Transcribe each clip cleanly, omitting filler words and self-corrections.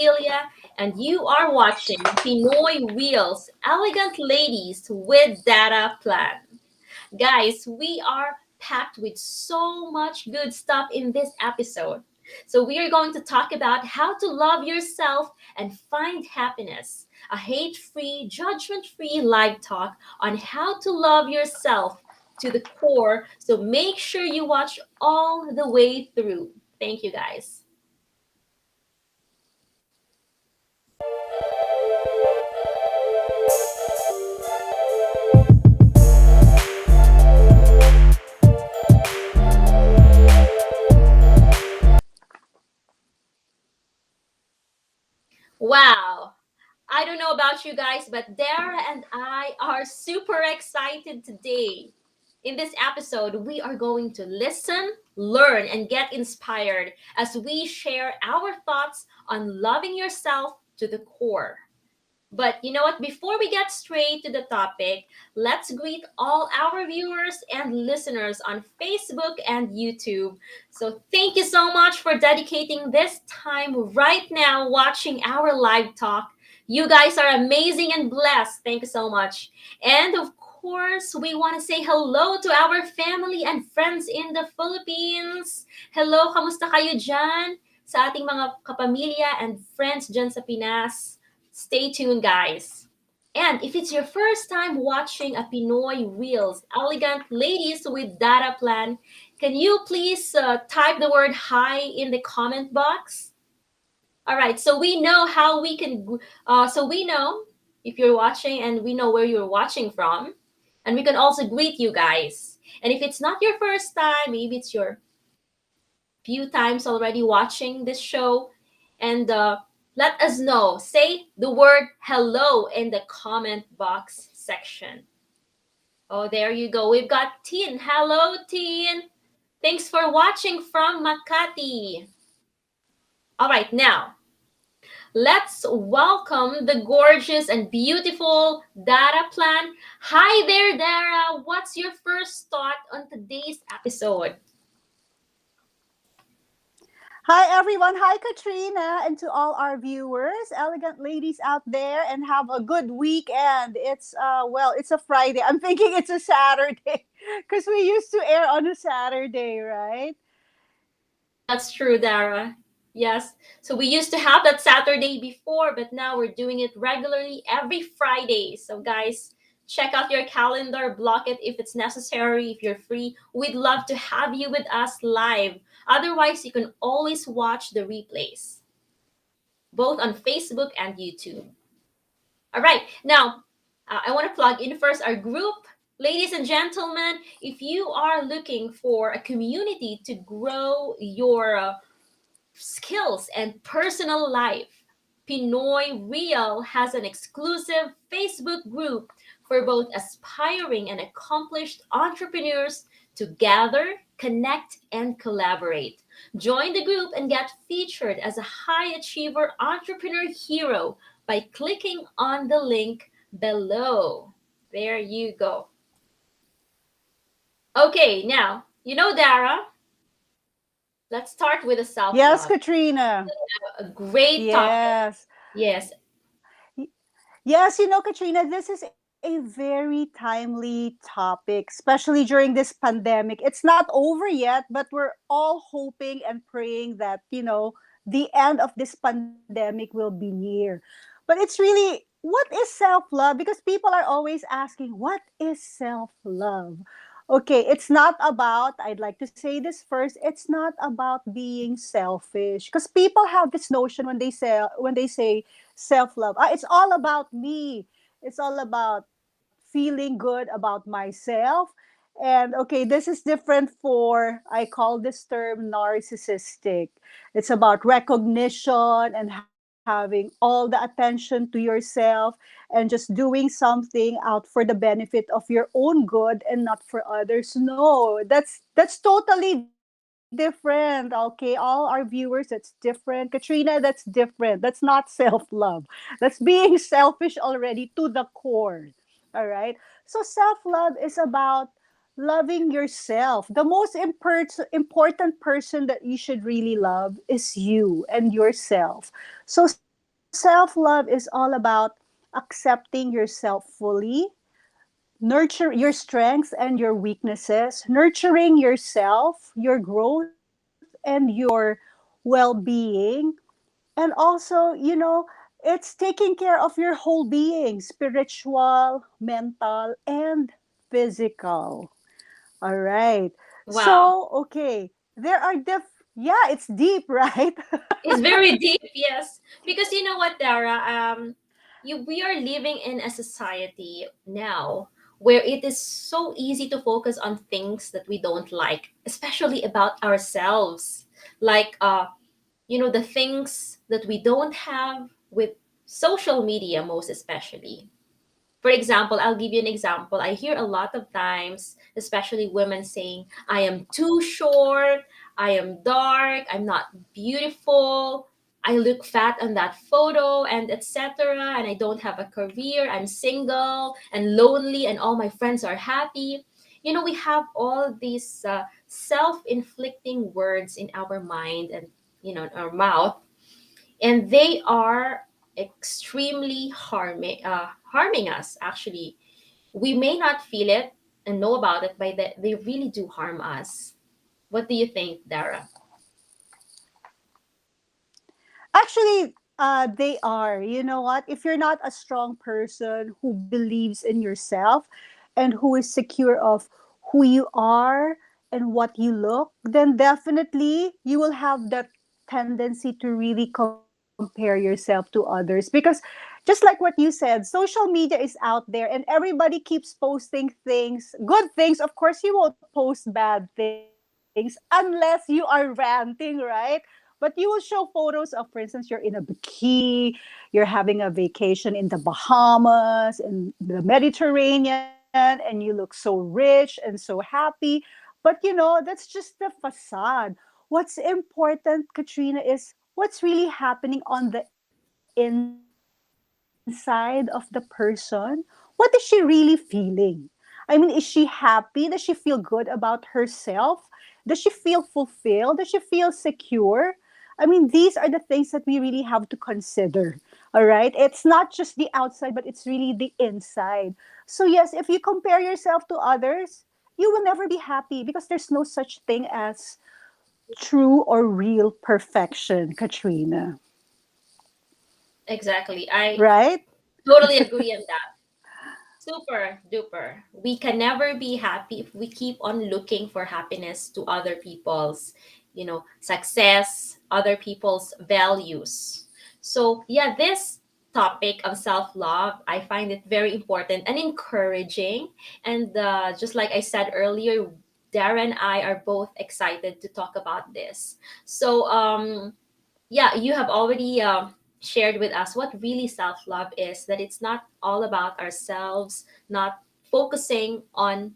Sevilla, and you are watching Pinoy Reels, Elegant Ladies with Data Plan. Guys, we are packed with so much good stuff in this episode. So, we are going to talk about how to love yourself and find happiness. A hate free, judgment free live talk on how to love yourself to the core. So, make sure you watch all the way through. Thank you, guys. Wow. I don't know about you guys, but Dara and I are super excited today. In this episode, we are going to listen, learn, and get inspired as we share our thoughts on loving yourself to the core. But you know what? Before we get straight to the topic, let's greet all our viewers and listeners on Facebook and YouTube. So, thank you so much for dedicating this time right now watching our live talk. You guys are amazing and blessed. Thank you so much. And of course, we want to say hello to our family and friends in the Philippines. Hello, kamusta kayo dyan? Sa ating mga kapamilya and friends dyan sa Pinas. Stay tuned, guys. And if it's your first time watching a Pinoy Reels, Elegant Ladies with Data Plan, can you please type the word hi in the comment box? All right, so we know how we can, so we know if you're watching and we know where you're watching from. And we can also greet you guys. And if it's not your first time, maybe it's your few times already watching this show, and let us know. Say the word hello in the comment box section. Oh, there you go. We've got Tin. Hello, Tin. Thanks for watching from Makati. All right, now let's welcome the gorgeous and beautiful Dara Plan. Hi there, Dara. What's your first thought on today's episode? Hi everyone. Hi Katrina and to all our viewers, elegant ladies out there, and have a good weekend. It's a Friday. I'm thinking it's a Saturday because we used to air on a Saturday, right? That's true, Dara. Yes. So we used to have that Saturday before, but now we're doing it regularly every Friday. So, guys, check out your calendar, block it if it's necessary, if you're free. We'd love to have you with us live. Otherwise, you can always watch the replays, both on Facebook and YouTube. All right. Now, I want to plug in first our group. Ladies and gentlemen, if you are looking for a community to grow your skills and personal life, Pinoy Real has an exclusive Facebook group for both aspiring and accomplished entrepreneurs to gather, connect, and collaborate. Join the group and get featured as a high achiever entrepreneur hero by clicking on the link below. There you go. Okay, now, Dara, let's start with a self Yes, love. Katrina. A great topic. Yes. Yes, Y- Yes, Katrina, this is a very timely topic, especially during this pandemic. It's not over yet, but we're all hoping and praying that, the end of this pandemic will be near. But it's really, what is self love? Because people are always asking, what is self love? Okay, it's not about, I'd like to say this first, it's not about being selfish. Because people have this notion when they say self love. It's all about me. It's all about feeling good about myself. And okay, this is different for, I call this term narcissistic. It's about recognition and having all the attention to yourself and just doing something out for the benefit of your own good and not for others. No, that's totally different. Okay, all our viewers, that's different. Katrina, that's different. That's not self-love. That's being selfish already to the core. All right. So self-love is about loving yourself. The most important person that you should really love is you and yourself. So self love is all about accepting yourself fully, nurture your strengths and your weaknesses, nurturing yourself, your growth, and your well being. And also, it's taking care of your whole being, spiritual, mental, and physical. All right. Wow. So, okay, yeah, it's deep, right? It's very deep, yes. Because you know what, Dara? We are living in a society now where it is so easy to focus on things that we don't like, especially about ourselves. Like, the things that we don't have with social media, most especially. For example, I'll give you an example. I hear a lot of times, especially women saying, I am too short, I am dark, I'm not beautiful, I look fat on that photo, and etc. And I don't have a career, I'm single and lonely, and all my friends are happy. We have all these self inflicting words in our mind and, in our mouth, and they are extremely harming us. Actually, we may not feel it and know about it, but they really do harm us. What do you think, Dara? Actually, they are. You know what? If you're not a strong person who believes in yourself and who is secure of who you are and what you look, then definitely you will have that tendency to really compare yourself to others. Because just like what you said, social media is out there and everybody keeps posting things, good things. Of course, you won't post bad things unless you are ranting, right? But you will show photos of, for instance, you're in a bikini, you're having a vacation in the Bahamas, in the Mediterranean, and you look so rich and so happy. But that's just the facade. What's important, Katrina, is what's really happening on the inside of the person. What is she really feeling? I mean, is she happy? Does she feel good about herself? Does she feel fulfilled? Does she feel secure? I mean, these are the things that we really have to consider. All right. It's not just the outside, but it's really the inside. So, yes, if you compare yourself to others, you will never be happy because there's no such thing as true or real perfection, Katrina. Exactly. I Right? totally agree on that. Super duper. We can never be happy if we keep on looking for happiness to other people's, success, other people's values. So, yeah, this topic of self love, I find it very important and encouraging. And just like I said earlier, Dara and I are both excited to talk about this. So, yeah, you have already shared with us what really self love is, that it's not all about ourselves, not focusing on,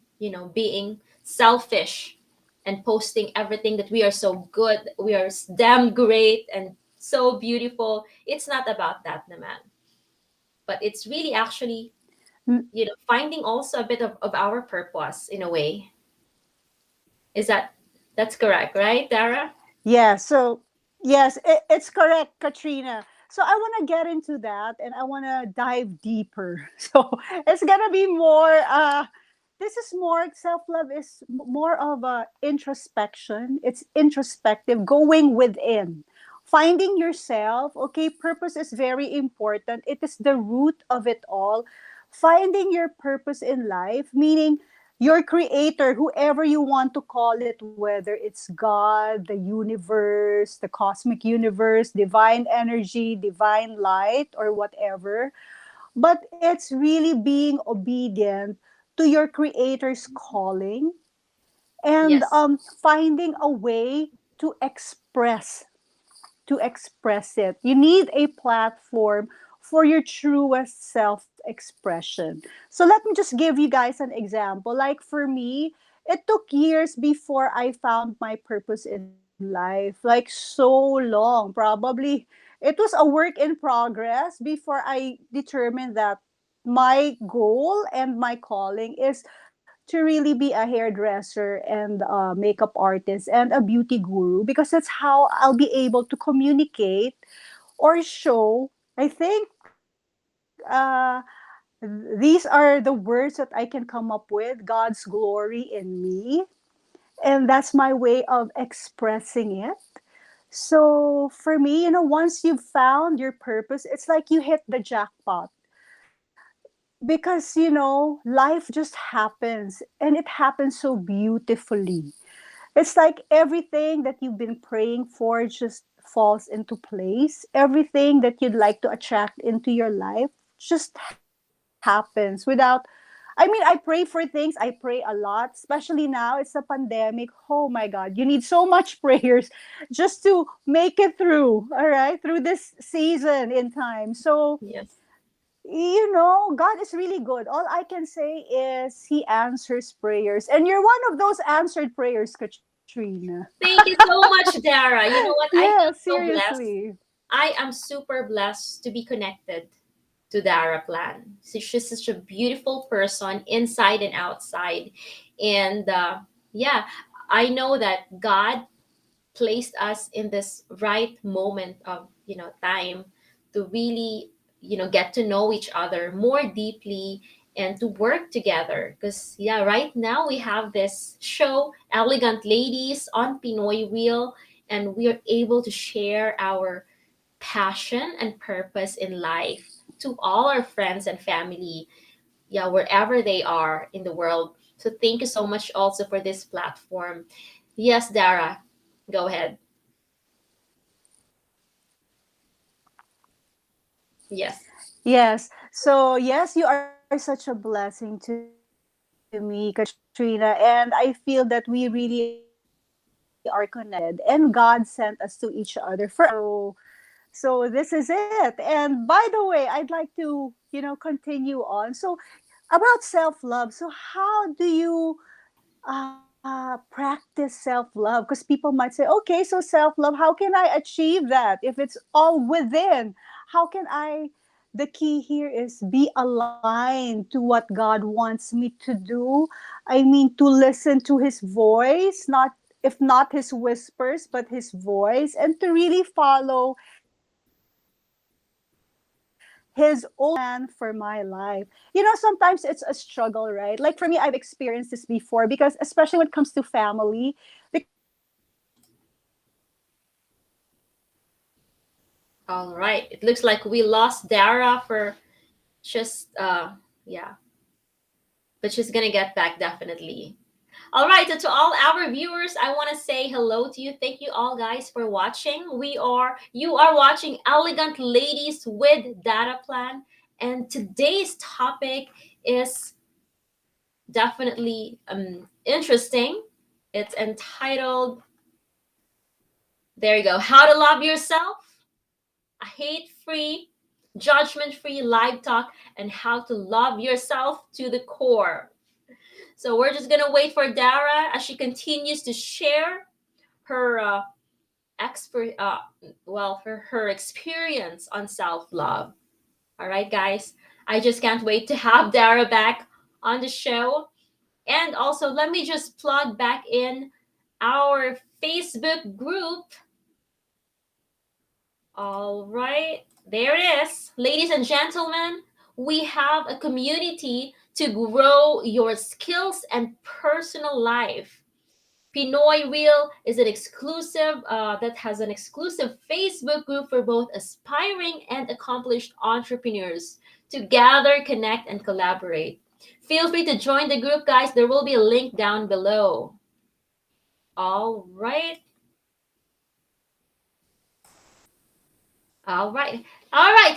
being selfish and posting everything that we are so good, we are damn great and so beautiful. It's not about that, naman. But it's really actually, finding also a bit of our purpose in a way. Is that's correct, right, Dara? Yeah, so yes, it's correct, Katrina. So I want to get into that and I want to dive deeper. So it's going to be more this is more self-love is more of a introspection. It's introspective, going within. Finding yourself, okay, purpose is very important. It is the root of it all. Finding your purpose in life, meaning your creator, whoever you want to call it, whether it's God, the universe, the cosmic universe, divine energy, divine light, or whatever. But it's really being obedient to your creator's calling and Yes. finding a way to express it. You need a platform for your truest self expression. So let me just give you guys an example. Like for me, it took years before I found my purpose in life. Like so long. Probably it was a work in progress before I determined that my goal and my calling is to really be a hairdresser and a makeup artist and a beauty guru because that's how I'll be able to communicate or show I think these are the words that I can come up with: God's glory in me. And that's my way of expressing it. So for me, once you've found your purpose, it's like you hit the jackpot. Because, life just happens and it happens so beautifully. It's like everything that you've been praying for just falls into place. Everything that you'd like to attract into your life just happens without. I mean, I pray for things, I pray a lot, especially now it's a pandemic. Oh my God, you need so much prayers just to make it through, all right, through this season in time. So, Yes. God is really good. All I can say is He answers prayers. And you're one of those answered prayers, Katrina. Thank you so much, Dara. You know what? I Yeah, feel so blessed. seriously. I am super blessed to be connected to Dara Plan. So she's such a beautiful person inside and outside. And yeah, I know that God placed us in this right moment of, time to really, get to know each other more deeply and to work together. Because yeah, right now we have this show, Elegant Ladies on Pinoy Real, and we are able to share our passion and purpose in life to all our friends and family, yeah, wherever they are in the world. So thank you so much also for this platform. Yes, Dara, go ahead. Yes. Yes. So, yes, you are such a blessing to me, Katrina. And I feel that we really are connected. And God sent us to each other for a reason. So this is it. And by the way, I'd like to, continue on. So about self-love. So how do you practice self-love? Because people might say, okay, so self-love, how can I achieve that if it's all within? How can I, the key here is be aligned to what God wants me to do. I mean, to listen to his voice, not, if not his whispers, but his voice, and to really follow his own plan for my life. Sometimes it's a struggle, right? Like for me, I've experienced this before, because especially when it comes to family, because All right. It looks like we lost Dara for just yeah, but she's gonna get back definitely. All right, so to all our viewers, I want to say hello to you. Thank you all guys for watching. You are watching Elegant Ladies with Data Plan, and today's topic is definitely interesting. It's entitled, there you go, How to Love Yourself, a hate-free, judgment-free live talk, and how to love yourself to the core. So we're just gonna wait for Dara as she continues to share her expert, her experience on self love. All right, guys, I just can't wait to have Dara back on the show. And also, let me just plug back in our Facebook group. All right, there it is. Ladies and gentlemen, we have a community to grow your skills and personal life. Pinoy Real is an exclusive that has an exclusive Facebook group for both aspiring and accomplished entrepreneurs to gather, connect, and collaborate. Feel free to join the group, guys. There will be a link down below. All right. All right. All right.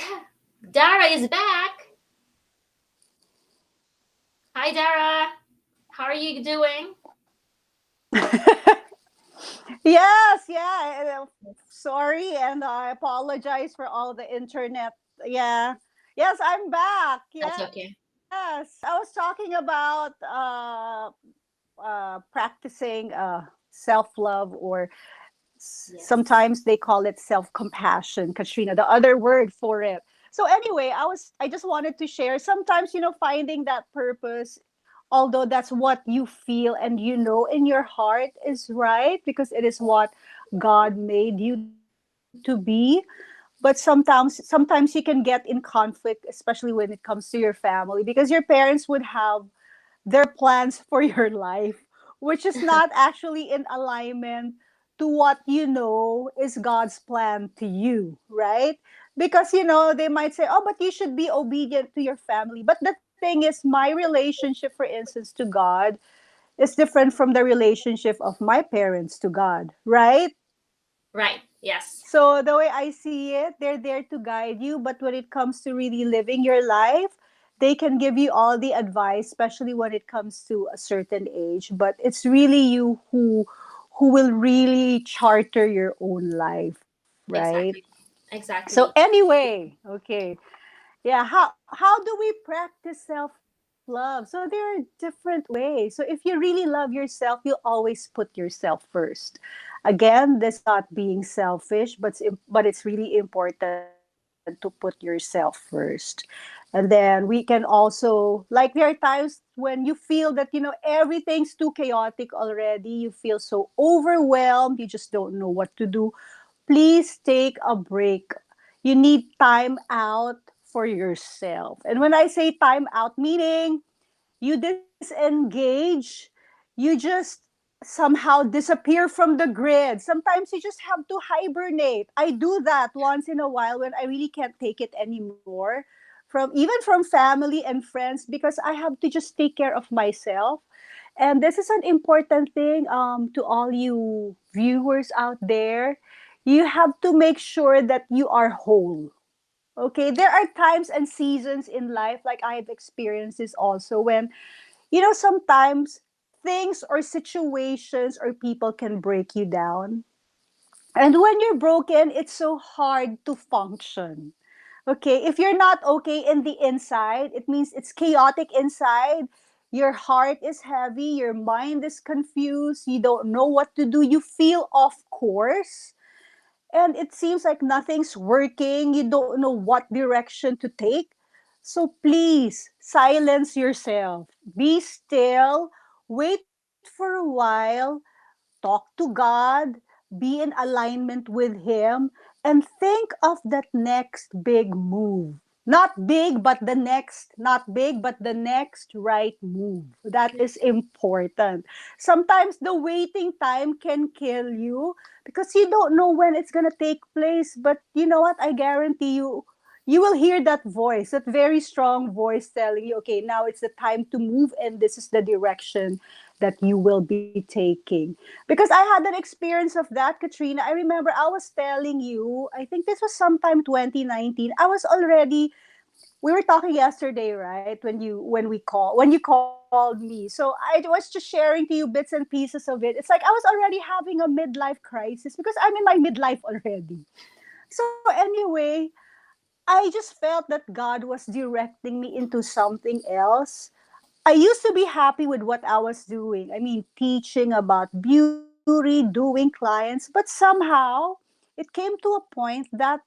Dara is back. Hi, Dara. How are you doing? yes, yeah. Sorry, and I apologize for all the internet. Yeah. Yes, I'm back. That's okay. Yes. So I was talking about practicing self-love, or Yes. sometimes they call it self-compassion, Katrina, the other word for it. So anyway, I just wanted to share, sometimes, finding that purpose, although that's what you feel and in your heart is right, because it is what God made you to be. but sometimes you can get in conflict, especially when it comes to your family, because your parents would have their plans for your life, which is not actually in alignment to what you know is God's plan to you, right? Because they might say, "Oh, but you should be obedient to your family." But the thing is, my relationship, for instance, to God is different from the relationship of my parents to God, right? Right. Yes. So the way I see it, they're there to guide you, but when it comes to really living your life, they can give you all the advice, especially when it comes to a certain age. But it's really you who will really charter your own life, right? Exactly. So Exactly. anyway, okay. Yeah, how do we practice self-love? So there are different ways. So if you really love yourself, you'll always put yourself first. Again, this is not being selfish, but it's really important to put yourself first. And then we can also, like, there are times when you feel that everything's too chaotic already, you feel so overwhelmed, you just don't know what to do. Please take a break. You need time out for yourself. And when I say time out, meaning you disengage, you just somehow disappear from the grid. Sometimes you just have to hibernate. I do that once in a while when I really can't take it anymore, from even from family and friends, because I have to just take care of myself. And this is an important thing, to all you viewers out there. You have to make sure that you are whole. Okay, there are times and seasons in life, like I've experienced this also, when sometimes things or situations or people can break you down. And when you're broken, it's so hard to function. Okay, if you're not okay in the inside, it means it's chaotic inside. Your heart is heavy, your mind is confused, you don't know what to do, you feel off course, and it seems like nothing's working, you don't know what direction to take. So please silence yourself, be still, wait for a while, talk to God, be in alignment with Him, and think of that next big move. Not big, but the next, not big, but the next right move. That is important. Sometimes the waiting time can kill you because you don't know when it's going to take place. But you know what? I guarantee you, you will hear that voice, that very strong voice telling you, okay, now it's the time to move, and this is the direction that you will be taking. Because I had an experience of that, Katrina. I remember I was telling you, I think this was sometime 2019. I was already, we were talking yesterday, right? When you called me. So I was just sharing to you bits and pieces of it. It's like I was already having a midlife crisis because I'm in my midlife already. So anyway, I just felt that God was directing me into something else. I used to be happy with what I was doing. I mean, teaching about beauty, doing clients, but somehow it came to a point that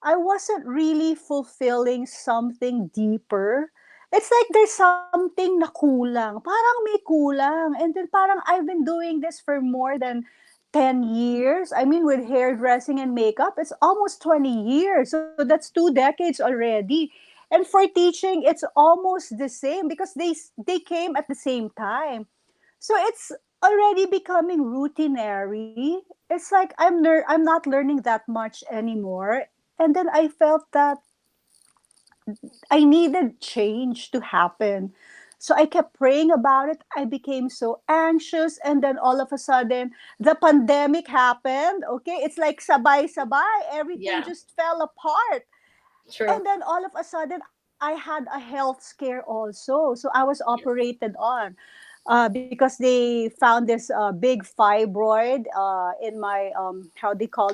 I wasn't really fulfilling something deeper. It's like there's something na kulang. Parang may kulang. And then parang I've been doing this for more than 10 years. I mean, with hairdressing and makeup, it's almost 20 years. So that's 2 decades already. And for teaching, it's almost the same because they came at the same time. So it's already becoming routinary. It's like I'm not learning that much anymore. And then I felt that I needed change to happen. So I kept praying about it. I became so anxious, and then all of a sudden the pandemic happened. Okay, it's like sabay-sabay, everything Yeah. just fell apart. True. And then all of a sudden I had a health scare also. So I was Yes. operated on, because they found this big fibroid in my, how they call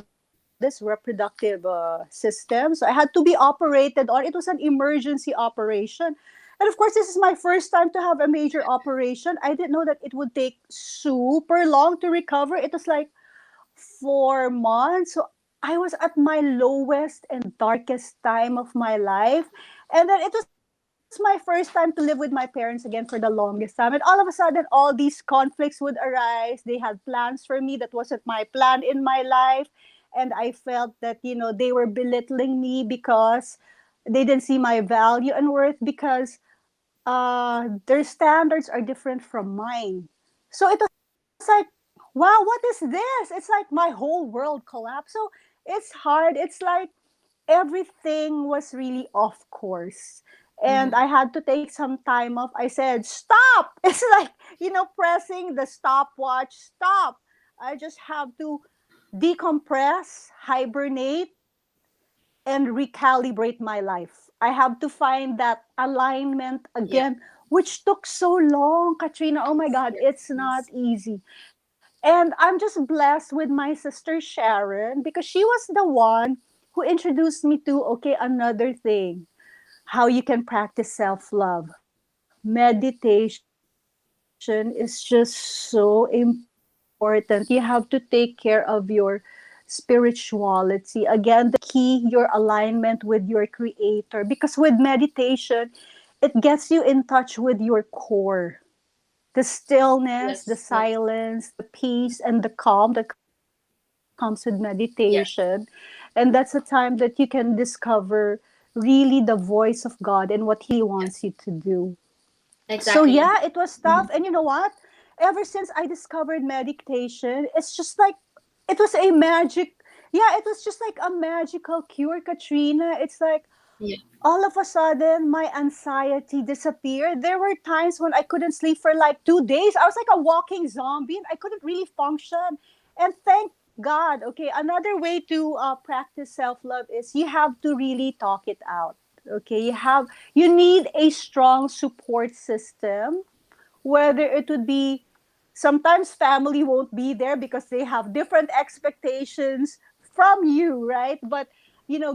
this, reproductive system. So I had to be operated on. It was an emergency operation. And of course, this is my first time to have a major operation. I didn't know that it would take super long to recover. It was like 4 months. So I was at my lowest and darkest time of my life. And then it was my first time to live with my parents again for the longest time. And all of a sudden, all these conflicts would arise. They had plans for me that wasn't my plan in my life. and I felt that, they were belittling me because they didn't see my value and worth because their standards are different from mine. So it was like, wow, what is this? It's like my whole world collapsed. So it's hard. It's like everything was really off course. And Mm-hmm. I had to take some time off. I said, stop. It's like, pressing the stopwatch, stop. I just have to decompress, hibernate, and recalibrate my life. I have to find that alignment Yeah. again, which took so long, Katrina. Oh my Yes. God, Yes. it's not Yes. easy. And I'm just blessed with my sister Sharon because she was the one who introduced me to, okay, another thing, how you can practice self love. Meditation is just so important. You have to take care of your spirituality. Again, the key, your alignment with your creator. Because with meditation, it gets you in touch with your core, the stillness, the Yes. Yes. silence, the peace, and the calm that comes with meditation. And Yeah. that's a time that you can discover really the voice of God and what He wants you to do. So, yeah, it was tough. Exactly. And you know what? Ever since I discovered meditation, it's just like, it was a magic. Yeah, it was just like a magical cure, Katrina. It's like, Yeah. all of a sudden my anxiety disappeared. There were times when I couldn't sleep for like 2 days. I was like a walking zombie and I couldn't really function. And thank God. Okay, another way to practice self-love is you have to really talk it out. Okay, you need a strong support system, whether it would be, sometimes family won't be there because they have different expectations from you, right? But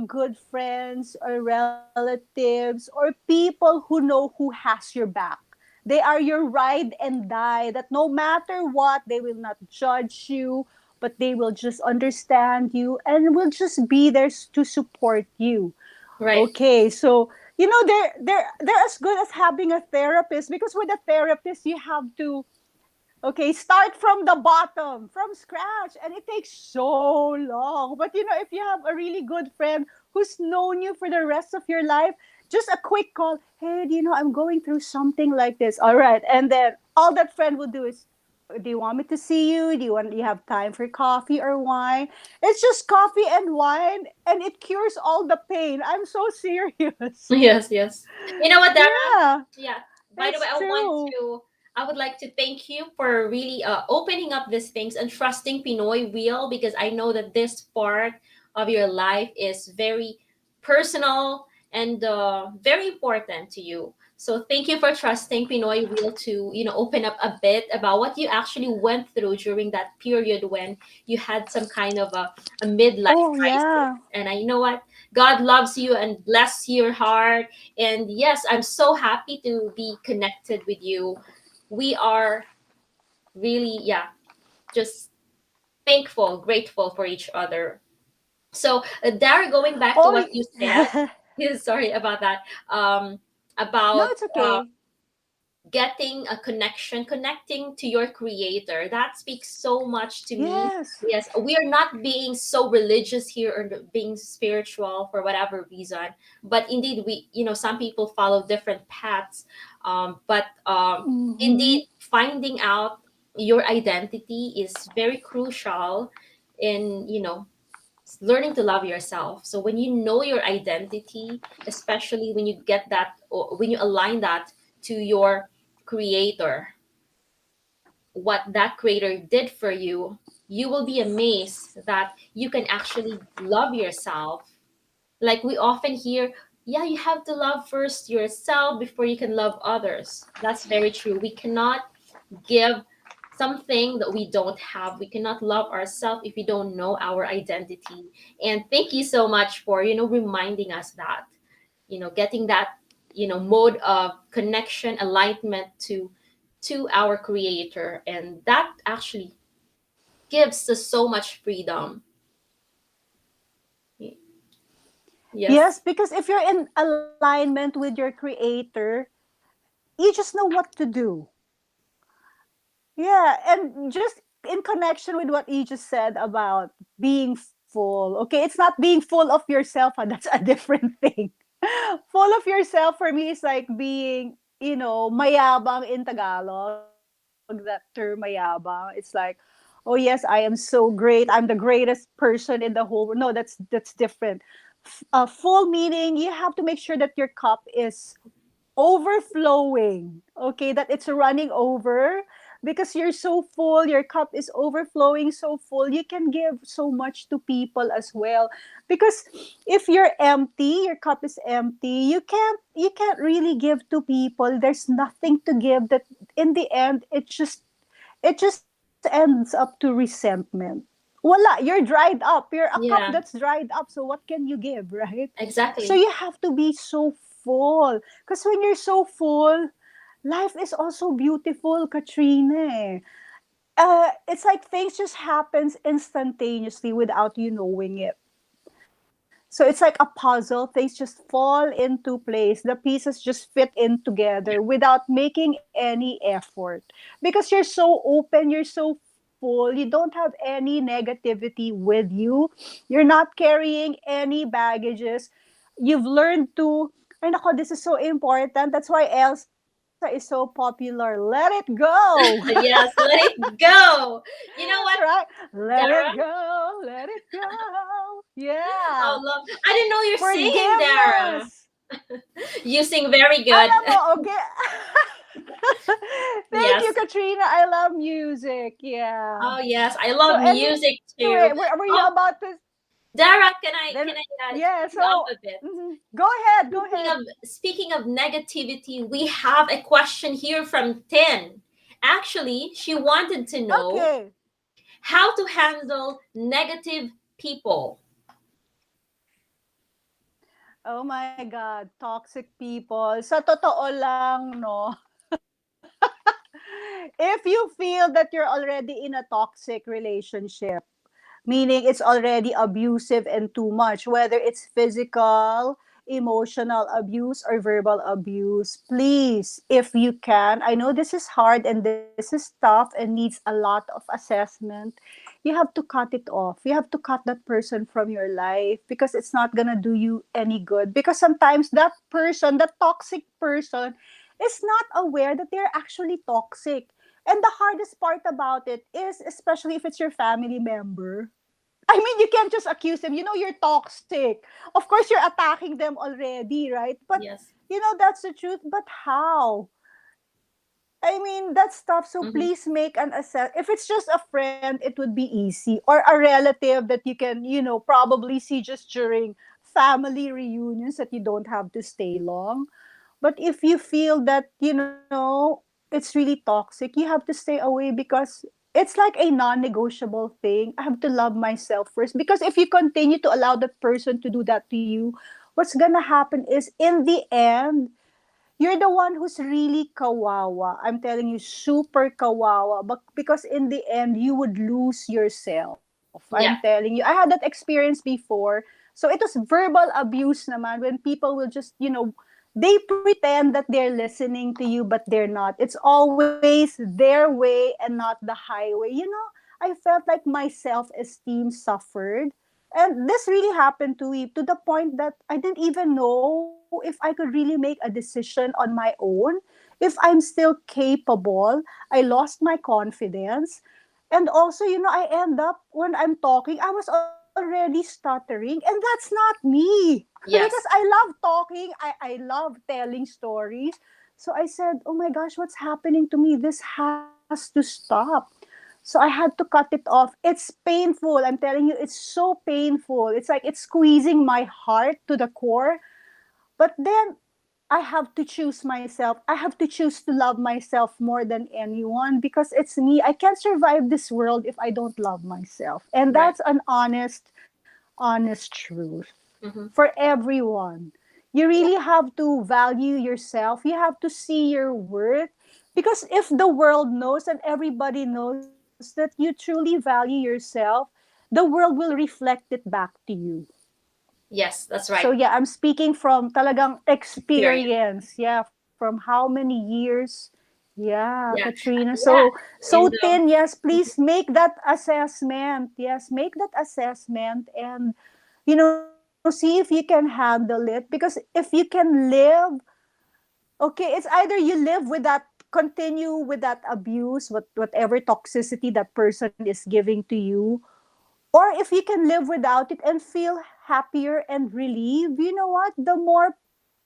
good friends or relatives or people who know who has your back, they are your ride and die, that no matter what, they will not judge you, but they will just understand you and will just be there to support you. Right. Okay, so they're as good as having a therapist, because with a therapist you have to, okay, start from the bottom, from scratch, and it takes so long. But if you have a really good friend who's known you for the rest of your life, just a quick call, hey, I'm going through something like this. All right, and then all that friend will do is, do you want me to see you? Do you have time for coffee or wine? It's just coffee and wine, and it cures all the pain. I'm so serious. Yes. Yes. You know what, Dara? Yeah, Yeah. By the way, it's true. I would like to thank you for really opening up these things and trusting Pinoy Real, because I know that this part of your life is very personal and very important to you. So thank you for trusting Pinoy Real to, open up a bit about what you actually went through during that period when you had some kind of a midlife Oh crisis. yeah. And I know what, God loves you and bless your heart. And yes, I'm so happy to be connected with you. We are really, yeah, just thankful, grateful for each other. So, Dara, going back to Oh, what you said, sorry about that, no, about it's okay. getting a connection, connecting to your creator, that speaks so much to me. Yes. Yes, we are not being so religious here or being spiritual for whatever reason, but indeed, we, some people follow different paths. But Mm-hmm. indeed, finding out your identity is very crucial in, learning to love yourself. So when you know your identity, especially when you get that, or when you align that to your creator, what that creator did for you, you will be amazed that you can actually love yourself. Like we often hear, yeah, you have to love first yourself before you can love others. That's very true. We cannot give something that we don't have. We cannot love ourselves if we don't know our identity. And thank you so much for, reminding us that, getting that, mode of connection, alignment to our creator. And that actually gives us so much freedom. Yes. Yes, because if you're in alignment with your creator, you just know what to do. Yeah, and just in connection with what you just said about being full. Okay, it's not being full of yourself. That's a different thing. Full of yourself for me is like being, mayabang in Tagalog, that term mayabang. It's like, oh yes, I am so great. I'm the greatest person in the whole world. No, that's different. Full meaning you have to make sure that your cup is overflowing. Okay, that it's running over because you're so full, your cup is overflowing so full. You can give so much to people as well. Because if you're empty, your cup is empty, you can't really give to people. There's nothing to give. That in the end it just ends up to resentment. Wala, you're dried up. You're a cup that's Yeah, dried up. So what can you give, right? So you exactly. have to be so full. Because when you're so full, life is also beautiful, Katrina. It's like things just happens instantaneously without you knowing it. So it's like a puzzle. Things just fall into place. The pieces just fit in together Yeah. without making any effort. Because you're so open, you're so full, you don't have any negativity with you. You're not carrying any baggages. You've learned to, ay nako, this is so important. That's why Elsa is so popular. Let it go. Yes, let it go. You know what, Right? Let it Dara? go. Let it go. Yeah. Oh, love. I didn't know you're singing, Dara. Forgiveness. You sing very good. Alam mo, okay. Thank you, Yes. Katrina. I love music. Yeah. Oh, yes. I So love anyway, music were too. you about to? Oh, Dara, Then can I yeah. cut you off So a bit? go ahead. Go Speaking ahead. of speaking of negativity, we have a question here from Tin. Actually, she wanted to know Okay. how to handle negative people. Oh my God, toxic people. Sa totoo lang, no, if you feel that you're already in a toxic relationship, meaning it's already abusive and too much, whether it's physical, emotional abuse, or verbal abuse, please, if you can, I know this is hard and this is tough and needs a lot of assessment. You have to cut it off. You have to cut that person from your life because it's not gonna do you any good. Because sometimes that person, that toxic person, is not aware that they're actually toxic. And the hardest part about it is, especially if it's your family member, I mean, you can't just accuse them. You know, you're toxic. Of course, you're attacking them already, right? But, Yes. that's the truth. But how? I mean, that's tough. So Hmm. please make an assess. If it's just a friend, it would be easy. Or a relative that you can, probably see just during family reunions that you don't have to stay long. But if you feel that, it's really toxic, you have to stay away because it's like a non-negotiable thing. I have to love myself first. Because if you continue to allow that person to do that to you, what's gonna happen is in the end, you're the one who's really kawawa. I'm telling you, super kawawa. But because in the end, you would lose yourself. I'm Yeah. telling you. I had that experience before. So it was verbal abuse naman when people will just, they pretend that they're listening to you, but they're not. It's always their way and not the highway. I felt like my self-esteem suffered. And this really happened to the point that I didn't even know if I could really make a decision on my own, if I'm still capable. I lost my confidence. And also, I end up when I'm talking, I was already stuttering, and that's not me. Because I Yes. love talking, I love telling stories. So I said, oh my gosh, what's happening to me? This has to stop. So I had to cut it off. It's painful. I'm telling you, it's so painful. It's like it's squeezing my heart to the core. But then I have to choose myself. I have to choose to love myself more than anyone because it's me. I can't survive this world if I don't love myself. And Right. that's an honest truth Hmm. for everyone. You really have to value yourself. You have to see your worth. Because if the world knows and everybody knows that you truly value yourself, the world will reflect it back to you. Yes, that's So right. yeah, I'm speaking from talagang Experience. experience. Yeah, from how many years? Yeah, Yeah, Katrina. yeah, So and thin. Yes, please make that assessment. Yes, make that assessment, and see if you can handle it, because if you can live, okay, it's either you live with that, continue with that abuse, whatever toxicity that person is giving to you, or if you can live without it and feel happier and relieved. You know what? The more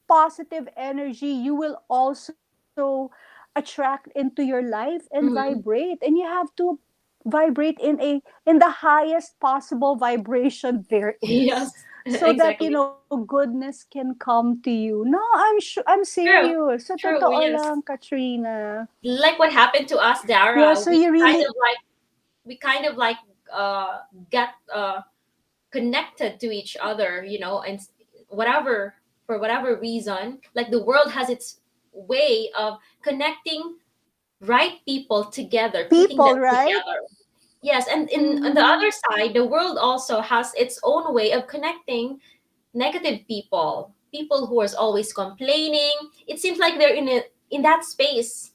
positive energy you will also attract into your life and mhm. vibrate, and you have to vibrate in the highest possible vibration there is, Yes, so that exactly. goodness can come to you. No, I'm True, serious, sa true. totoo Yes, lang, Katrina. like what happened to us, Yeah, Dara. so you really. We kind of like get connected to each other, you know, and whatever for whatever reason, like the world has its way of connecting right people together, putting them People, right? together. Yes, and in on the Mm-hmm. other side, the world also has its own way of connecting negative people, people who are always complaining. It seems like they're in that space,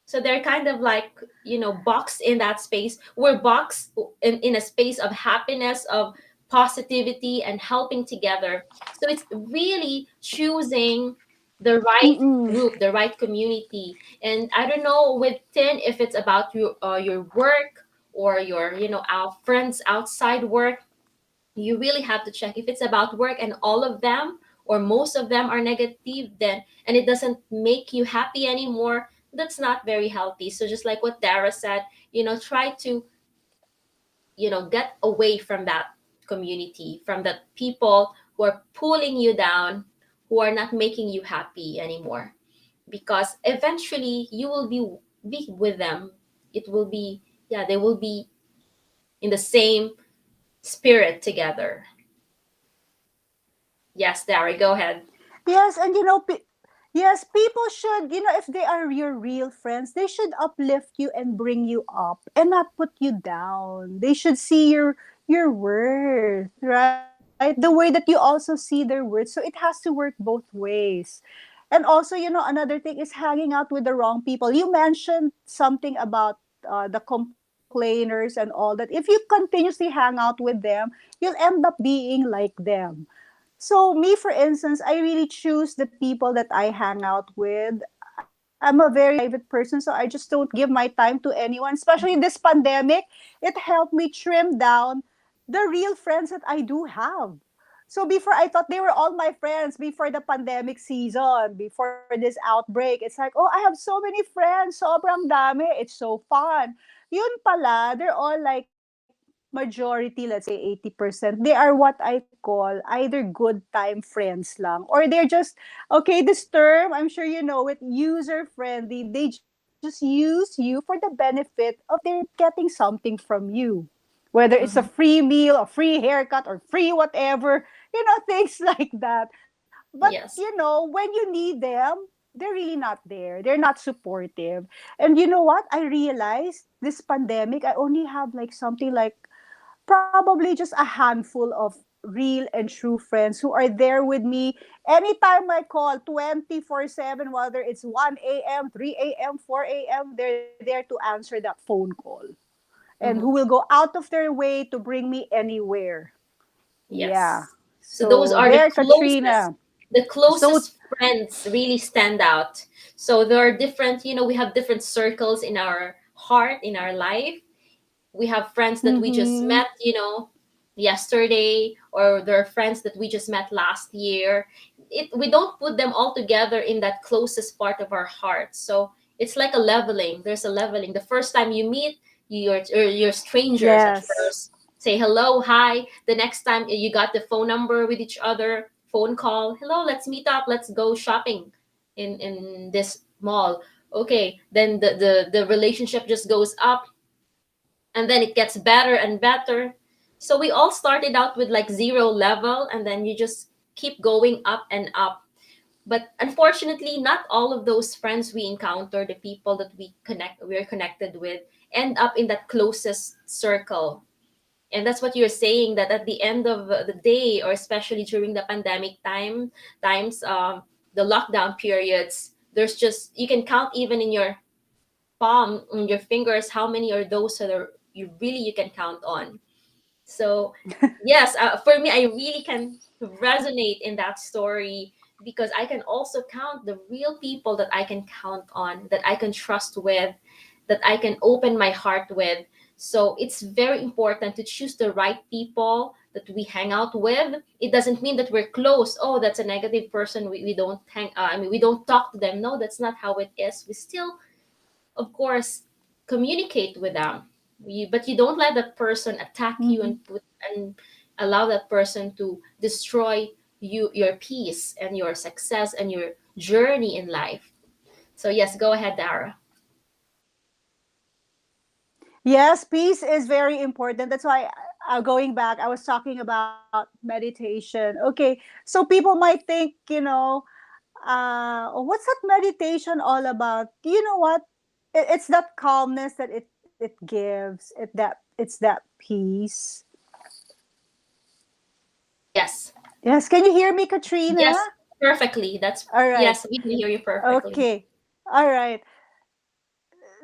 so they're kind of like, you know, boxed in that space. We're boxed in a space of happiness, of positivity and helping together. So it's really choosing the right Mm-mm. group, the right community. And I don't know with Tin if it's about your work or your, you know, our friends outside work. You really have to check if it's about work and all of them or most of them are negative, then and it doesn't make you happy anymore, that's not very healthy. So just like what Dara said, you know, try to, you know, get away from that community, from the people who are pulling you down, who are not making you happy anymore, because eventually you will be with them. It will be, yeah, they will be in the same spirit together. Yes, Dara, go ahead. Yes, and yes, people should, if they are your real friends, they should uplift you and bring you up and not put you down. They should see your worth, right? The way that you also see their worth. So it has to work both ways. And also, another thing is hanging out with the wrong people. You mentioned something about the complainers and all that. If you continuously hang out with them, you'll end up being like them. So me, for instance, I really choose the people that I hang out with. I'm a very private person, so I just don't give my time to anyone. Especially this pandemic, it helped me trim down the real friends that I do have. So before, I thought they were all my friends before the pandemic season, before this outbreak. It's like, oh, I have so many friends, sobrang dami, it's so fun. Yun pala, they're all like majority, let's say 80%, they are what I call either good time friends lang, or they're just, okay, this term, I'm sure you know it, user friendly. They just use you for the benefit of their getting something from you. Whether it's a Mhm. free meal, a free haircut, or free whatever, things like that. But, Yes. when you need them, they're really not there. They're not supportive. And you know what? I realized this pandemic, I only have like something like probably just a handful of real and true friends who are there with me anytime I call 24/7, whether it's 1 a.m., 3 a.m., 4 a.m., they're there to answer that phone call. And who will Mhm. go out of their way to bring me anywhere. Yeah. Yes. So those So are the there, closest. Katrina. The So, closest friends really stand out. So there are different, you know, we have different circles in our heart, in our life. We have friends that we just mm-hmm. met, you know, yesterday, or there are friends that we just met last year. We don't put them all together in that closest part of our heart. So it's like a leveling. There's a leveling. The first time you meet, you're strangers at Yes. first. Say hello, hi. The next time you got the phone number with each other, phone call, hello, let's meet up, let's go shopping in this mall. Okay, then the relationship just goes up, and then it gets better and better. So we all started out with like zero level, and then you just keep going up and up. But unfortunately, not all of those friends we encounter, the people that we're connected with, end up in that closest circle. And that's what you're saying, that at the end of the day, or especially during the pandemic times, the lockdown periods, there's just, you can count even in your palm on your fingers how many are those that are you can count on. So yes, for me, I really can resonate in that story, because I can also count the real people that I can count on, that I can trust with, that I can open my heart with. So it's very important to choose the right people that we hang out with. It doesn't mean that we're close. Oh, that's a negative person. We don't hang. I mean, we don't talk to them. No, that's not how it is. We still, of course, communicate with them. But you don't let that person attack you and Mhm. put and allow that person to destroy your peace and your success and your journey in life. So yes, go ahead, Dara. Yes, peace is very important. That's why, going back, I was talking about meditation. Okay, so people might think, what's that meditation all about? You know what? It's that calmness that it gives. It's that peace. Yes. Yes, can you hear me, Katrina? Yes, perfectly. That's All right. yes, we can hear you perfectly. Okay. All right.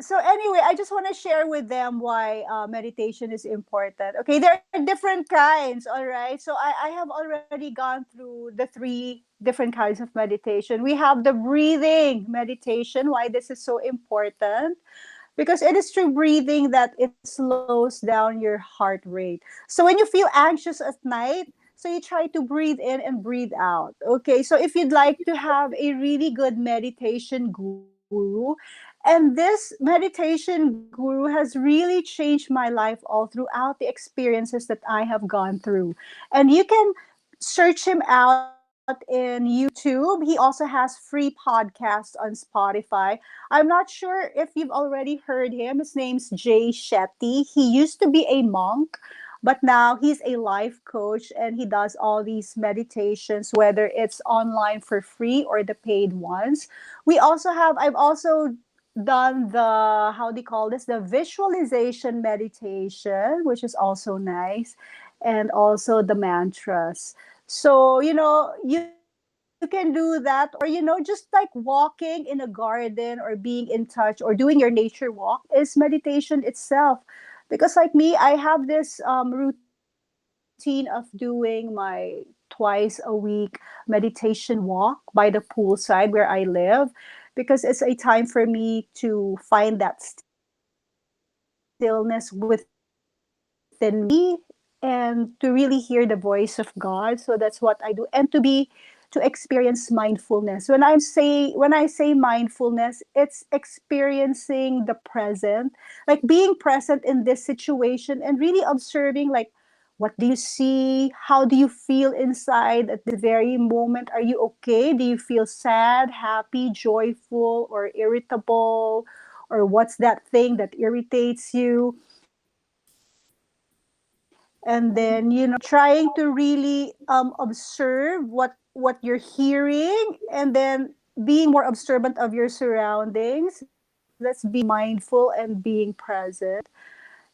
So anyway, I just want to share with them why meditation is important. Okay, there are different kinds. All right, so I have already gone through the three different kinds of meditation. We have the breathing meditation. Why this is so important? Because it is through breathing that it slows down your heart rate. So when you feel anxious at night, so you try to breathe in and breathe out. Okay, so if you'd like to have a really good meditation guru, and this meditation guru has really changed my life all throughout the experiences that I have gone through. And you can search him out in YouTube. He also has free podcasts on Spotify. I'm not sure if you've already heard him. His name's Jay Shetty. He used to be a monk, but now he's a life coach and he does all these meditations, whether it's online for free or the paid ones. I've also done the, how do you call this, the visualization meditation, which is also nice, and also the mantras. So, you can do that, or, just like walking in a garden or being in touch or doing your nature walk is meditation itself. Because, like me, I have this routine of doing my twice a week meditation walk by the poolside where I live, because it's a time for me to find that stillness within me and to really hear the voice of God. So that's what I do. And to experience mindfulness. When I say mindfulness, it's experiencing the present, like being present in this situation and really observing, like, what do you see? How do you feel inside at this very moment? Are you okay? Do you feel sad, happy, joyful, or irritable? Or what's that thing that irritates you? And then, trying to really observe what you're hearing, and then being more observant of your surroundings. That's being mindful and being present.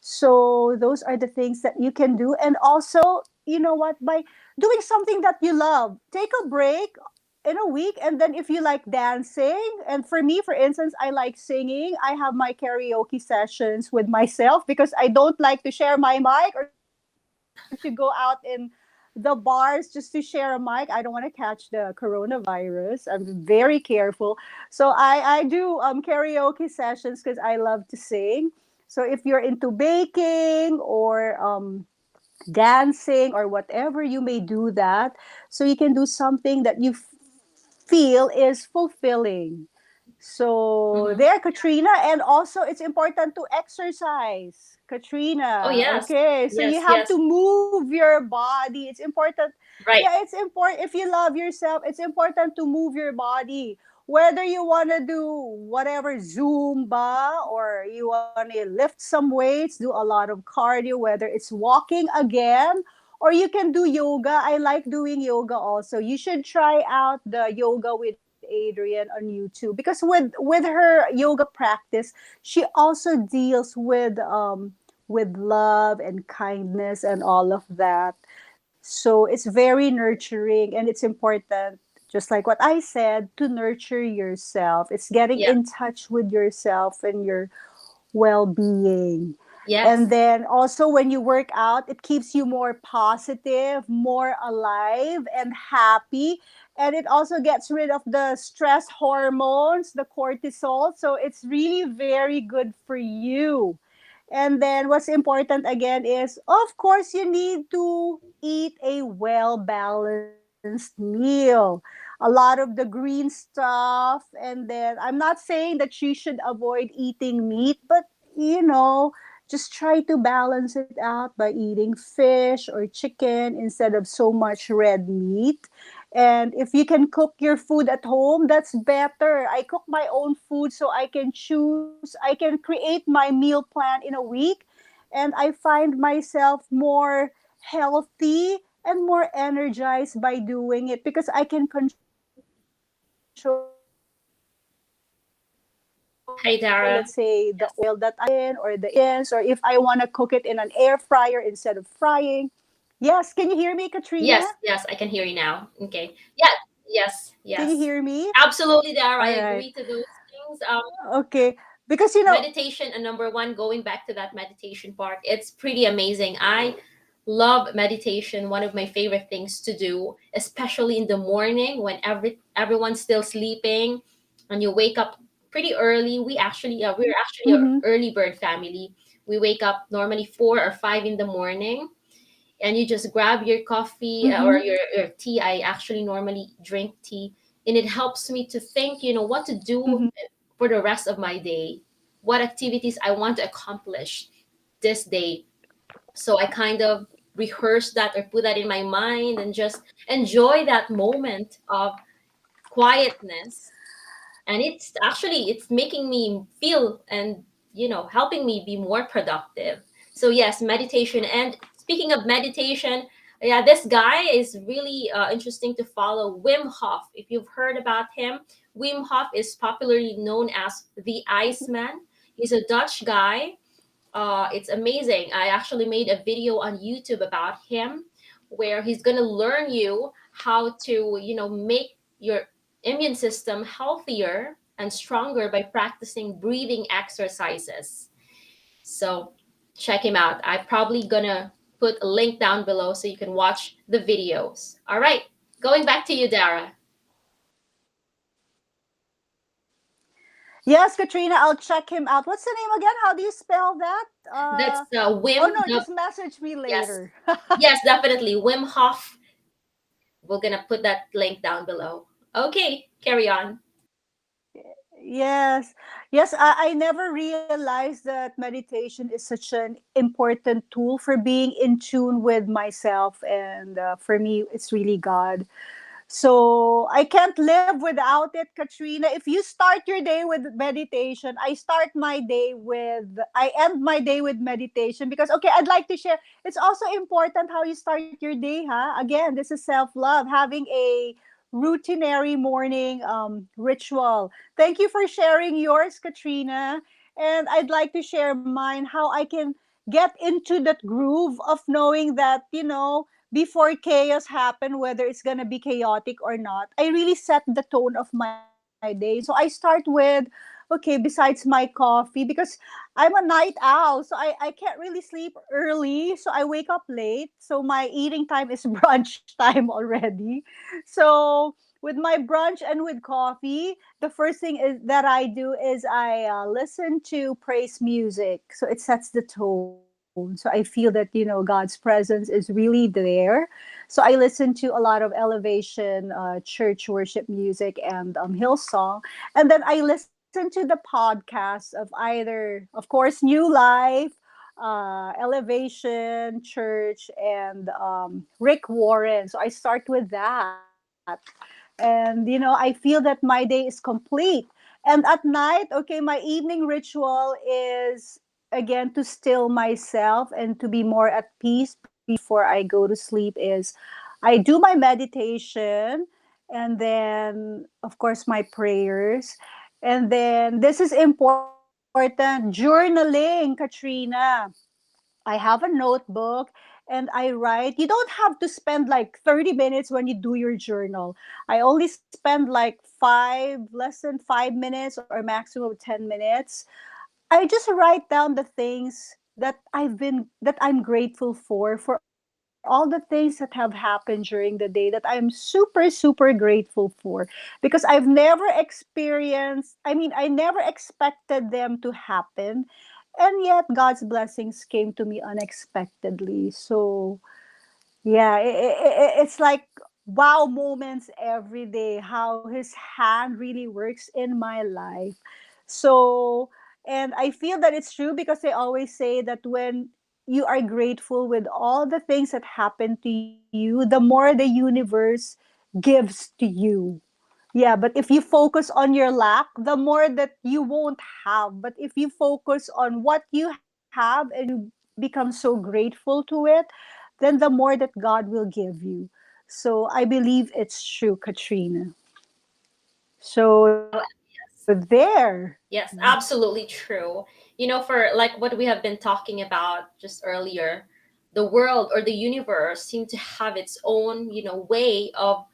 So those are the things that you can do. And also, by doing something that you love, take a break in a week. And then if you like dancing, and for me, for instance, I like singing. I have my karaoke sessions with myself because I don't like to share my mic or to go out in the bars just to share a mic. I don't want to catch the coronavirus. I'm very careful. So I do karaoke sessions because I love to sing. So if you're into baking or dancing or whatever, you may do that. So you can do something that you feel is fulfilling. So Mm-hmm. there, Katrina, and also it's important to exercise, Oh Katrina. yes, Okay, so you yes, have yes. to move your body. It's important. Right. Yeah, it's important. If you love yourself, it's important to move your body. Whether you want to do whatever Zumba or you want to lift some weights, do a lot of cardio, whether it's walking again or you can do yoga. I like doing yoga also. You should try out the yoga with Adrian on YouTube because with her yoga practice, she also deals with love and kindness and all of that. So it's very nurturing and it's important just like what I said, to nurture yourself. It's getting Yeah. in touch with yourself and your well-being. And Yes. then also when you work out, it keeps you more positive, more alive and happy. And it also gets rid of the stress hormones, the cortisol. So it's really very good for you. And then what's important again is, of course, you need to eat a well balanced meal. A lot of the green stuff. And then I'm not saying that you should avoid eating meat, but just try to balance it out by eating fish or chicken instead of so much red meat. And if you can cook your food at home, that's better. I cook my own food so I can choose, I can create my meal plan in a week, and I find myself more healthy and more energized by doing it because I can control, let's say, the oil that I put in, or the ingredients, or if Hi, I want to Dara. cook it in an Yes. air fryer instead of frying. Yes, can you hear me, Katrina? Yes, yes, I can hear you now. Okay. Yeah, Can you hear me? yes, yes. Absolutely, All Dara. I right. agree to those things. Okay. Because Meditation, and number one, going back to that meditation part, it's pretty amazing. I love meditation, one of my favorite things to do, especially in the morning when everyone's still sleeping and you wake up pretty early. We're actually a mhm, early bird family. We wake up normally 4 or 5 in the morning, and you just grab your coffee or mhm, your tea. I actually normally drink tea, and it helps me to think, what to do mhm, for the rest of my day, what activities I want to accomplish this day. So I kind of rehearse that or put that in my mind and just enjoy that moment of quietness. And it's making me feel and helping me be more productive. So yes, meditation. And speaking of meditation, yeah, this guy is really interesting to follow, Wim Hof. If you've heard about him, Wim Hof is popularly known as the Iceman. He's a Dutch guy. It's amazing. I actually made a video on YouTube about him where he's going to learn you how to, make your immune system healthier and stronger by practicing breathing exercises. So check him out. I'm probably going to put a link down below so you can watch the videos. All right, going back to you, Dara. Yes, Katrina, I'll check him out. What's the name again? How do you spell that? That's Oh Wim. no, just message me Yes, later. yes, definitely. Wim Hof. We're going to put that link down below. Okay, carry on. Yes. Yes, I never realized that meditation is such an important tool for being in tune with myself. And for me, it's really God. So I can't live without it, Katrina. If you start your day with meditation, I end my day with meditation because, okay, I'd like to share. It's also important how you start your day, huh? Again, this is self love, having a routinary morning ritual. Thank you for sharing yours, Katrina. And I'd like to share mine, how I can get into that groove of knowing that, before chaos happen, whether it's gonna be chaotic or not, I really set the tone of my day. So I start with, okay, besides my coffee, because I'm a night owl, so I can't really sleep early, so I wake up late. So my eating time is brunch time already. So with my brunch and with coffee, the first thing is that I do is I listen to praise music. So it sets the tone. So I feel that, God's presence is really there. So I listen to a lot of elevation, church worship music, and Hillsong. And then I listen to the podcasts of either, of course, New Life, Elevation, Church, and Rick Warren. So I start with that. And, I feel that my day is complete. And at night, okay, my evening ritual is, again, to still myself and to be more at peace before I go to sleep, is I do my meditation, and then, of course, my prayers. And then this is important, journaling, Katrina. I have a notebook, and I write. You don't have to spend like 30 minutes when you do your journal. I only spend like less than 5 minutes or maximum 10 minutes. I just write down the things that I'm grateful for all the things that have happened during the day that I'm super grateful for, because I've never experienced, I never expected them to happen, and yet God's blessings came to me unexpectedly. So yeah, it's like wow moments every day, how his hand really works in my life. So, and I feel that it's true because they always say that when you are grateful with all the things that happen to you, the more the universe gives to you. Yeah, but if you focus on your lack, the more that you won't have. But if you focus on what you have and you become so grateful to it, then the more that God will give you. So I believe it's true, Katrina. So Oh, there. yes, absolutely true. For like what we have been talking about just earlier, the world or the universe seem to have its own, way of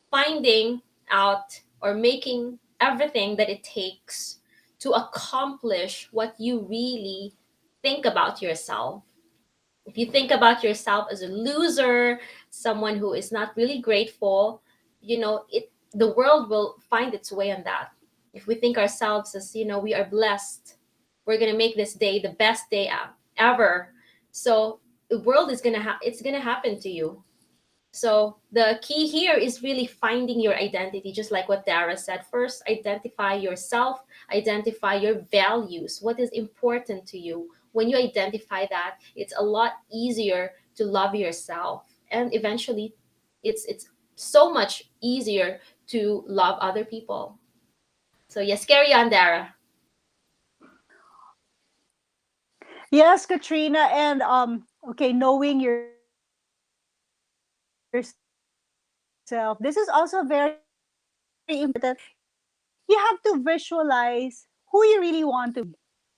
finding out or making everything that it takes to accomplish what you really think about yourself. If you think about yourself as a loser, someone who is not really grateful, the world will find its way on that. If we think ourselves as, we are blessed, we're going to make this day the best day ever. So the world is going to it's going to happen to you. So the key here is really finding your identity, just like what Dara said. First, identify yourself, identify your values, what is important to you. When you identify that, it's a lot easier to love yourself. And eventually, it's so much easier to love other people. So yes, carry on, Dara. Yes, Katrina, and okay, knowing yourself. This is also very important. You have to visualize who you really want to be.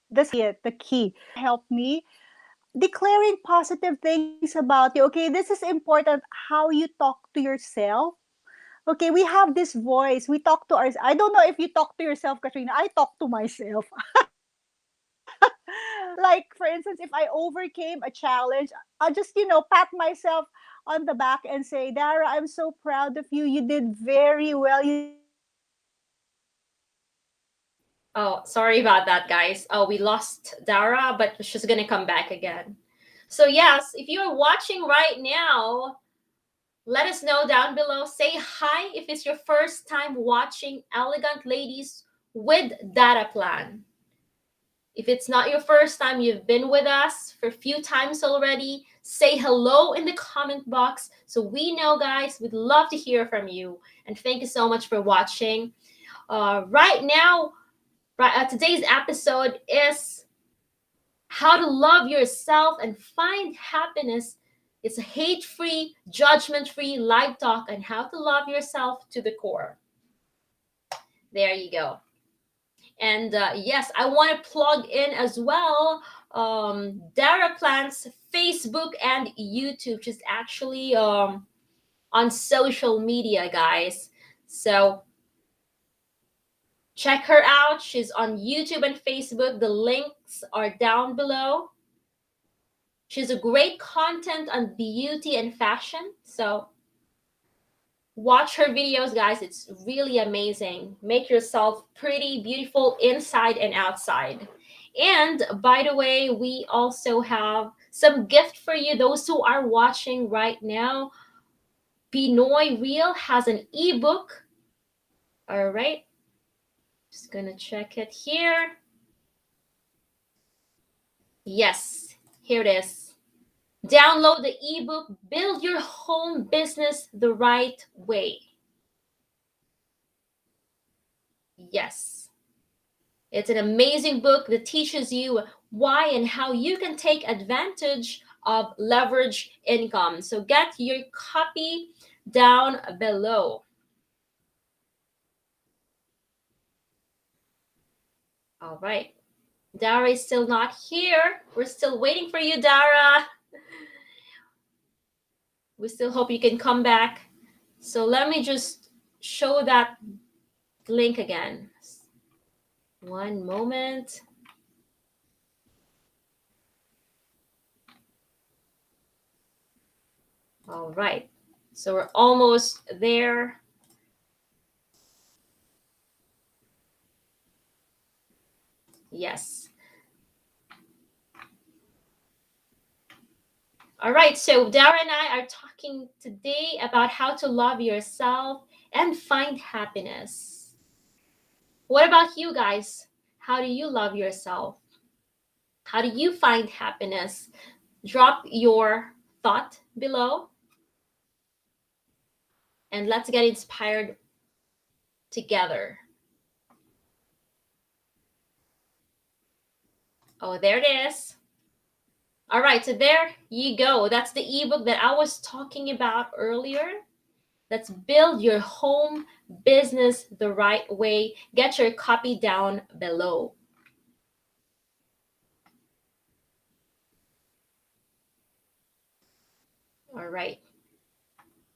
That's the key. The key. And also help me declaring positive things about you. Okay, this is important how you talk to yourself. Okay, we have this voice. We talk to ourselves. I don't know if you talk to yourself, Katrina. I talk to myself. Like, for instance, if I overcame a challenge, I'll just, pat myself on the back and say, Dara, I'm so proud of you. You did very well. You did amazing. Oh, sorry about that, guys. Oh, we lost Dara, but she's gonna come back again. So yes, if you're watching right now, let us know down below. Say hi if it's your first time watching Elegant Ladies with Data Plan. If it's not your first time, you've been with us for a few times already, say hello in the comment box so we know, guys. We'd love to hear from you. And thank you so much for watching. Right now, today's episode is how to love yourself and find happiness. It's a hate free, judgment free live talk on how to love yourself to the core. There you go. And yes, I want to plug in as well Dara Plant's Facebook and YouTube. She's actually on social media, guys. So check her out. She's on YouTube and Facebook. The links are down below. She's a great content on beauty and fashion. So watch her videos, guys. It's really amazing. Make yourself pretty, beautiful inside and outside. And by the way, we also have some gift for you, those who are watching right now. Pinoy Real has an ebook. All right, just gonna check it here. Yes, here it is. Download the ebook, Build Your Home Business the Right Way. Yes. It's an amazing book that teaches you why and how you can take advantage of leverage income. So get your copy down below. All right. Dara is still not here. We're still waiting for you, Dara. We still hope you can come back. So let me just show that link again. One moment. All right. So we're almost there. Yes. All right. So Dara and I are talking today about how to love yourself and find happiness. What about you guys? How do you love yourself? How do you find happiness? Drop your thought below and let's get inspired together. Oh, there it is. All right, so there you go. That's the ebook that I was talking about earlier. Let's build your home business the right way. Get your copy down below. All right.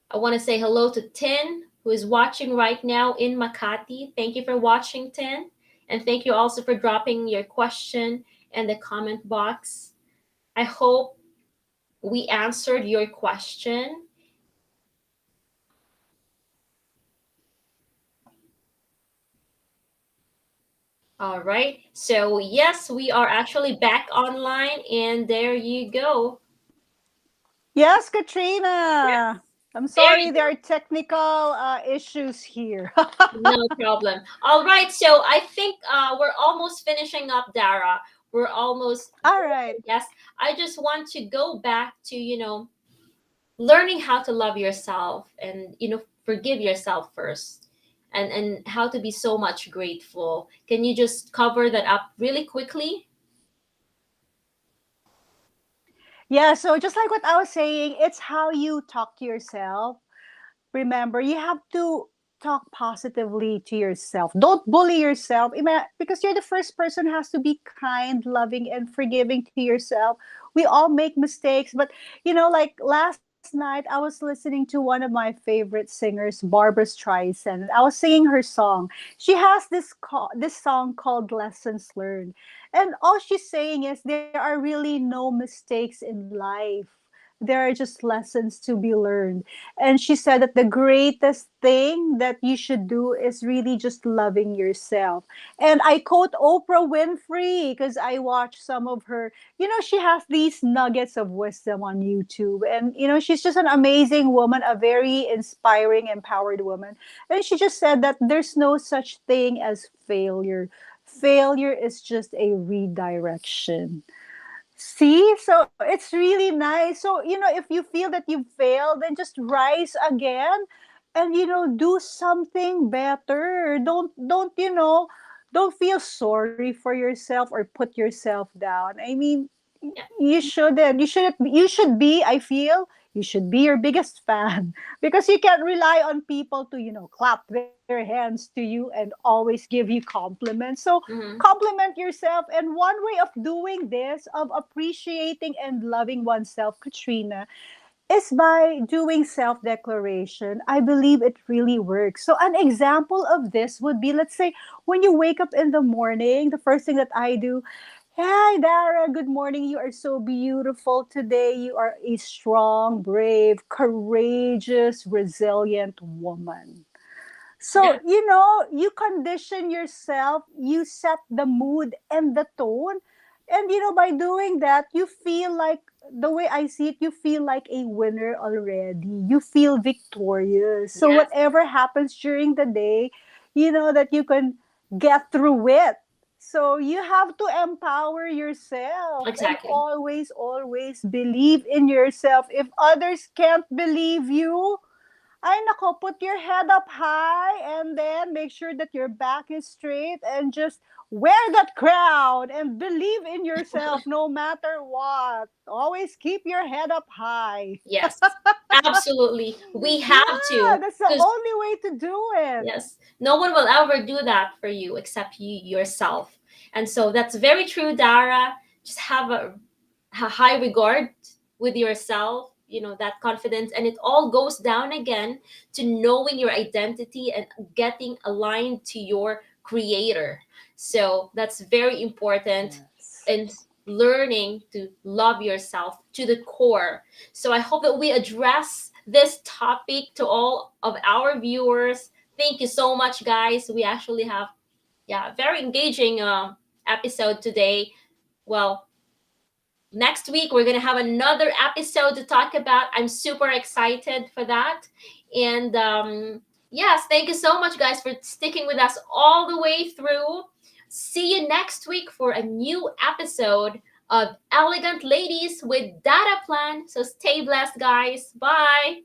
I want to say hello to Tin, who is watching right now in Makati. Thank you for watching, Tin. And thank you also for dropping your question in the comment box. I hope we answered your question. All right. So, yes, we are actually back online, and there you go. Yes, Yes, Katrina. I'm there sorry, you there go. are technical issues here. No problem. All right. So, I think we're almost finishing up, Dara. We're almost All there. right. Yes. I just want to go back to, learning how to love yourself and, forgive yourself first. And how to be so much grateful. Can you just cover that up really quickly? Yeah, so just like what I was saying, it's how you talk to yourself. Remember, you have to talk positively to yourself. Don't bully yourself because you're the first person who has to be kind, loving, and forgiving to yourself. We all make mistakes, but like last night, I was listening to one of my favorite singers, Barbara Streisand. I was singing her song. She has this song called "Lessons Learned," and all she's saying is there are really no mistakes in life. There are just lessons to be learned. And she said that the greatest thing that you should do is really just loving yourself. And I quote Oprah Winfrey because I watched some of her. She has these nuggets of wisdom on YouTube. And, she's just an amazing woman, a very inspiring, empowered woman. And she just said that there's no such thing as failure. Failure is just a redirection. See, so it's really nice. So, if you feel that you failed, then just rise again and do something better. Don't feel sorry for yourself or put yourself down. I mean, Yeah. you should be, I feel, you should be your biggest fan because you can't rely on people to, clap their hands to you and always give you compliments. So Mm-hmm. compliment yourself. And one way of doing this, of appreciating and loving oneself, Katrina, is by doing self declaration. I believe it really works. So, an example of this would be, let's say, when you wake up in the morning, the first thing that I do, "Hi, Dara, good morning. You are so beautiful today. You are a strong, brave, courageous, resilient woman." Yeah. So, you condition yourself, you set the mood and the tone. And, by doing that, you feel like, the way I see it, you feel like a winner already. You feel victorious. So, Yes. whatever happens during the day, you know that you can get through it. So, you have to empower yourself and Exactly. always, always believe in yourself. If others can't believe you, ay nako, put your head up high and then make sure that your back is straight and just wear that crown and believe in yourself no matter what. Always keep your head up high. Yes. Absolutely. We have Yeah, to, that's the because only way to do it. yes, no one will ever do that for you except you yourself. And so that's very true, Dara. Just have a high regard with yourself. that confidence, and it all goes down again to knowing your identity and getting aligned to your creator. So that's very important Yes. in learning to love yourself to the core. So I hope that we address this topic to all of our viewers. Thank you so much, guys. We actually have, yeah, very engaging episode today. Well, next week we're gonna have another episode to talk about. I'm super excited for that. And yes, thank you so much, guys, for sticking with us all the way through. See you next week for a new episode of Elegant Ladies with Data Plan. So stay blessed, guys. Bye.